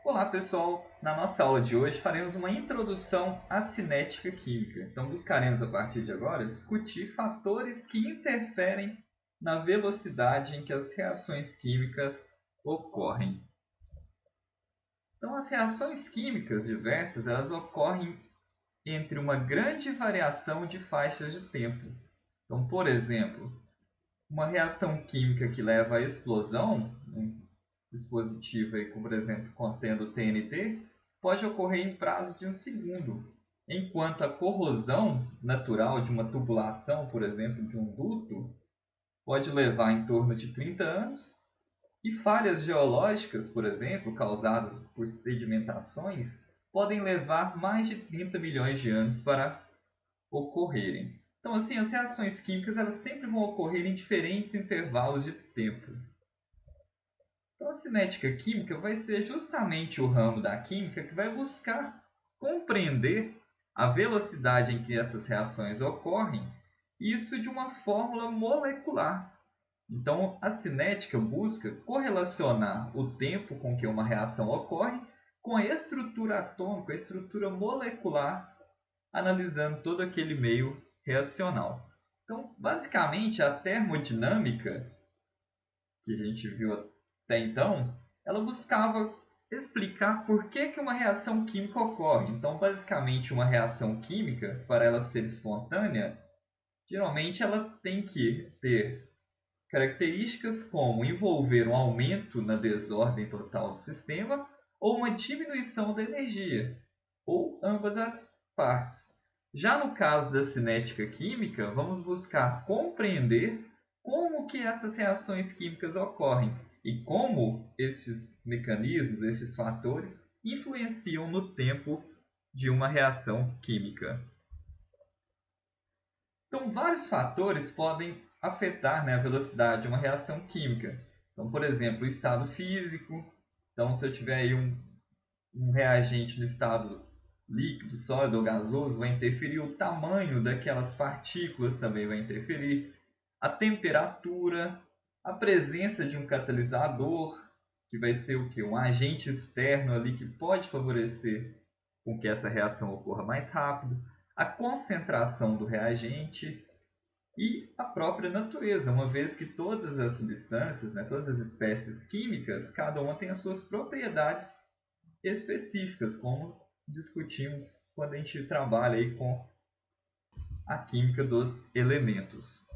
Olá pessoal, na nossa aula de hoje faremos uma introdução à cinética química. Então buscaremos a partir de agora discutir fatores que interferem na velocidade em que as reações químicas ocorrem. Então as reações químicas diversas elas ocorrem entre uma grande variação de faixas de tempo. Então, por exemplo, uma reação química que leva à explosão, um dispositivo aí, como por exemplo contendo TNT, pode ocorrer em prazo de um segundo, enquanto a corrosão natural de uma tubulação, por exemplo, de um duto, pode levar em torno de 30 anos, e falhas geológicas, por exemplo, causadas por sedimentações, podem levar mais de 30 milhões de anos para ocorrerem. Então, assim, as reações químicas elas sempre vão ocorrer em diferentes intervalos de tempo. Então, a cinética química vai ser justamente o ramo da química que vai buscar compreender a velocidade em que essas reações ocorrem, isso de uma fórmula molecular. Então, a cinética busca correlacionar o tempo com que uma reação ocorre com a estrutura atômica, a estrutura molecular, analisando todo aquele meio reacional. Então, basicamente, a termodinâmica que a gente viu até então, ela buscava explicar por que uma reação química ocorre. Então, basicamente, uma reação química, para ela ser espontânea, geralmente ela tem que ter características como envolver um aumento na desordem total do sistema ou uma diminuição da energia, ou ambas as partes. Já no caso da cinética química, vamos buscar compreender como que essas reações químicas ocorrem e como esses mecanismos, esses fatores, influenciam no tempo de uma reação química. Então, vários fatores podem afetar, né, a velocidade de uma reação química. Então, por exemplo, o estado físico. Então, se eu tiver aí um reagente no estado líquido, sólido ou gasoso, vai interferir o tamanho daquelas partículas, também vai interferir a temperatura, a presença de um catalisador, que vai ser o quê? Um agente externo ali que pode favorecer com que essa reação ocorra mais rápido, a concentração do reagente e a própria natureza, uma vez que todas as substâncias, né, todas as espécies químicas, cada uma tem as suas propriedades específicas, como discutimos quando a gente trabalha aí com a química dos elementos.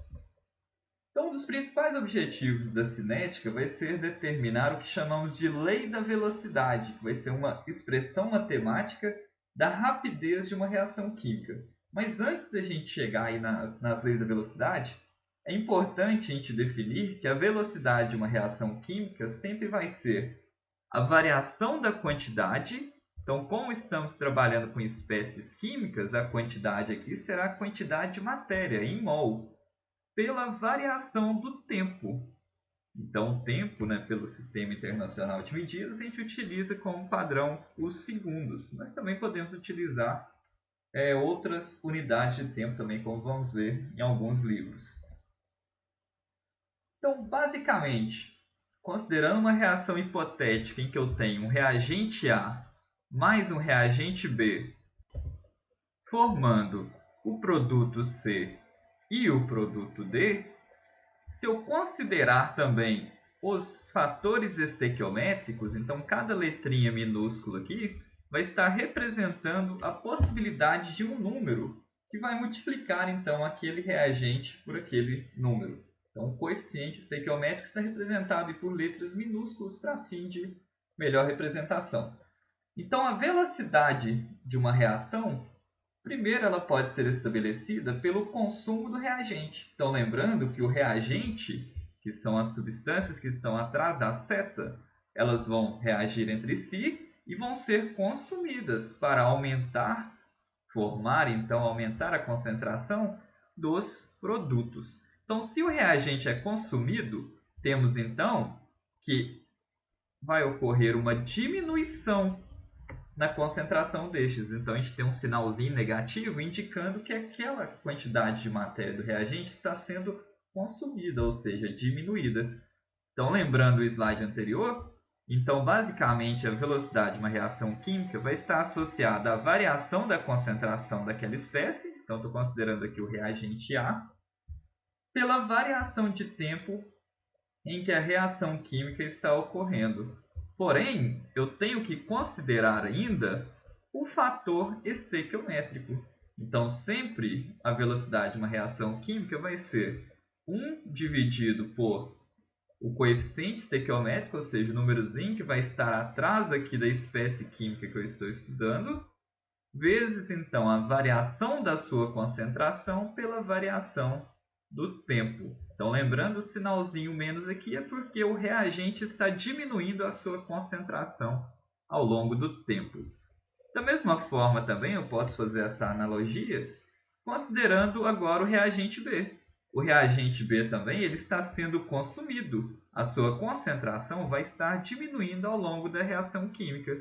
Então, um dos principais objetivos da cinética vai ser determinar o que chamamos de lei da velocidade, que vai ser uma expressão matemática da rapidez de uma reação química. Mas antes da gente chegar aí nas leis da velocidade, é importante a gente definir que a velocidade de uma reação química sempre vai ser a variação da quantidade. Então, como estamos trabalhando com espécies químicas, a quantidade aqui será a quantidade de matéria em mol, pela variação do tempo. Então, o tempo, né, pelo Sistema Internacional de Medidas, a gente utiliza como padrão os segundos, mas também podemos utilizar outras unidades de tempo também, como vamos ver em alguns livros. Então, basicamente, considerando uma reação hipotética em que eu tenho um reagente A mais um reagente B, formando o produto C e o produto D, se eu considerar também os fatores estequiométricos, então cada letrinha minúscula aqui vai estar representando a possibilidade de um número que vai multiplicar então aquele reagente por aquele número. Então o coeficiente estequiométrico está representado por letras minúsculas para fim de melhor representação. Então a velocidade de uma reação, primeiro, ela pode ser estabelecida pelo consumo do reagente. Então, lembrando que o reagente, que são as substâncias que estão atrás da seta, elas vão reagir entre si e vão ser consumidas para aumentar a concentração dos produtos. Então, se o reagente é consumido, temos então que vai ocorrer uma diminuição na concentração destes. Então, a gente tem um sinalzinho negativo indicando que aquela quantidade de matéria do reagente está sendo consumida, ou seja, diminuída. Então, lembrando o slide anterior, Então, basicamente, a velocidade de uma reação química vai estar associada à variação da concentração daquela espécie, então estou considerando aqui o reagente A, pela variação de tempo em que a reação química está ocorrendo. Porém, eu tenho que considerar ainda o fator estequiométrico. Então, sempre a velocidade de uma reação química vai ser 1 dividido por o coeficiente estequiométrico, ou seja, o númerozinho que vai estar atrás aqui da espécie química que eu estou estudando, vezes, então, a variação da sua concentração pela variação do tempo. Então, lembrando, o sinalzinho menos aqui é porque o reagente está diminuindo a sua concentração ao longo do tempo. Da mesma forma, também eu posso fazer essa analogia considerando agora o reagente B. O reagente B também ele está sendo consumido. A sua concentração vai estar diminuindo ao longo da reação química.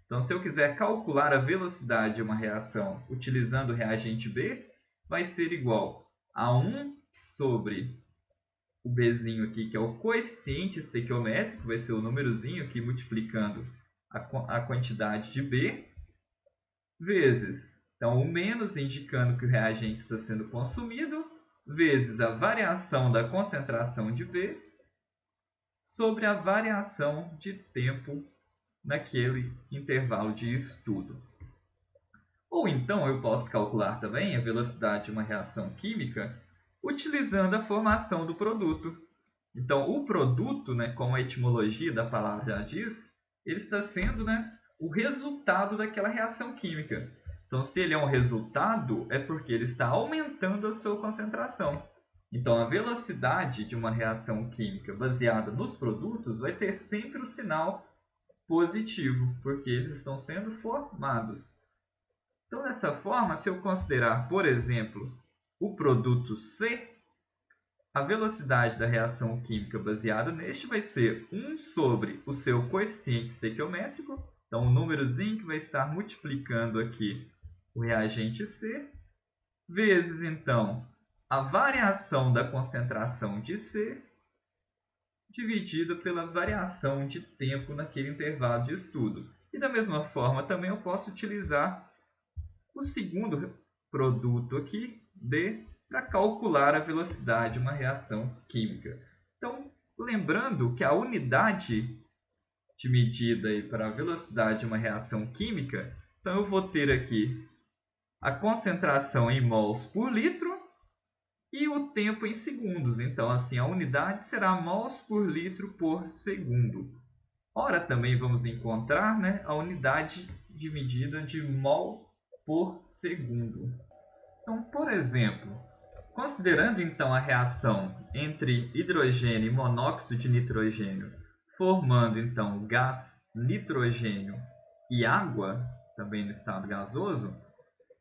Então, se eu quiser calcular a velocidade de uma reação utilizando o reagente B, vai ser igual a 1 sobre o Bzinho aqui, que é o coeficiente estequiométrico, vai ser o númerozinho aqui multiplicando a quantidade de B, vezes, então o menos indicando que o reagente está sendo consumido, vezes a variação da concentração de B sobre a variação de tempo naquele intervalo de estudo. Ou então eu posso calcular também a velocidade de uma reação química utilizando a formação do produto. Então, o produto, como a etimologia da palavra já diz, ele está sendo o resultado daquela reação química. Então, se ele é um resultado, é porque ele está aumentando a sua concentração. Então, a velocidade de uma reação química baseada nos produtos vai ter sempre o sinal positivo, porque eles estão sendo formados. Então, dessa forma, se eu considerar, por exemplo, o produto C, a velocidade da reação química baseada neste vai ser 1 sobre o seu coeficiente estequiométrico, então o númerozinho que vai estar multiplicando aqui o reagente C, vezes então a variação da concentração de C, dividida pela variação de tempo naquele intervalo de estudo. E da mesma forma também eu posso utilizar o segundo produto aqui, D, para calcular a velocidade de uma reação química. Então, lembrando que a unidade de medida para a velocidade de uma reação química, então eu vou ter aqui a concentração em mols por litro e o tempo em segundos. Então, assim, a unidade será mols por litro por segundo. Ora, também vamos encontrar a unidade de medida de mol por segundo. Então, por exemplo, considerando então a reação entre hidrogênio e monóxido de nitrogênio, formando então o gás nitrogênio e água, também no estado gasoso,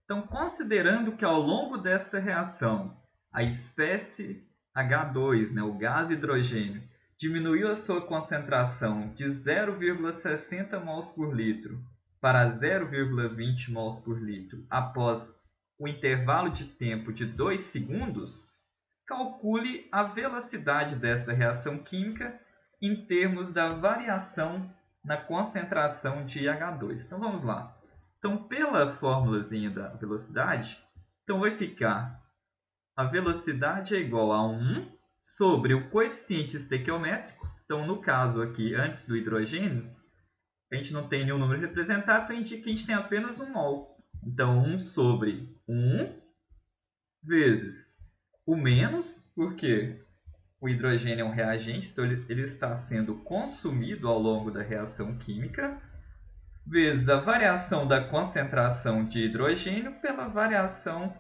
então considerando que ao longo desta reação a espécie H2, o gás hidrogênio, diminuiu a sua concentração de 0,60 mols por litro para 0,20 mols por litro após o intervalo de tempo de 2 segundos, calcule a velocidade desta reação química em termos da variação na concentração de H2. Então vamos lá. Então, pela formulazinha da velocidade, então vai ficar a velocidade é igual a 1 sobre o coeficiente estequiométrico. Então, no caso aqui, antes do hidrogênio, a gente não tem nenhum número representado, então indica que a gente tem apenas um mol. Então, 1 sobre 1 vezes o menos, porque o hidrogênio é um reagente, então ele está sendo consumido ao longo da reação química, vezes a variação da concentração de hidrogênio pela variação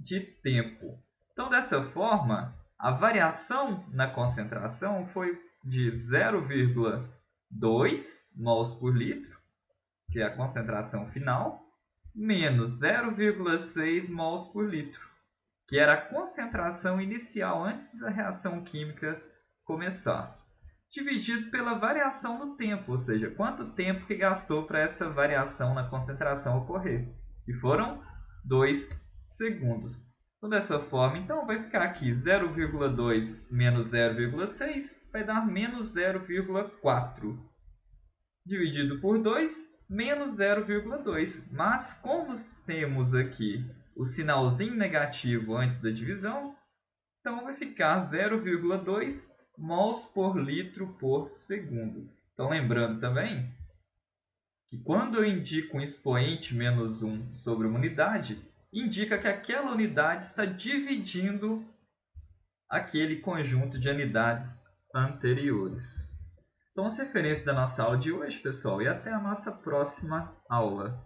de tempo. Então, dessa forma, a variação na concentração foi de 0,2 mols por litro, que é a concentração final, menos 0,6 mols por litro, que era a concentração inicial antes da reação química começar, dividido pela variação do tempo, ou seja, quanto tempo que gastou para essa variação na concentração ocorrer. E foram 2 segundos. Então, dessa forma, então, vai ficar aqui 0,2 menos 0,6 vai dar menos 0,4. Dividido por 2, menos 0,2. Mas, como temos aqui o sinalzinho negativo antes da divisão, então vai ficar 0,2 mols por litro por segundo. Então, lembrando também que quando eu indico um expoente menos 1 sobre uma unidade, indica que aquela unidade está dividindo aquele conjunto de unidades anteriores. Então, as referências da nossa aula de hoje, pessoal, e até a nossa próxima aula.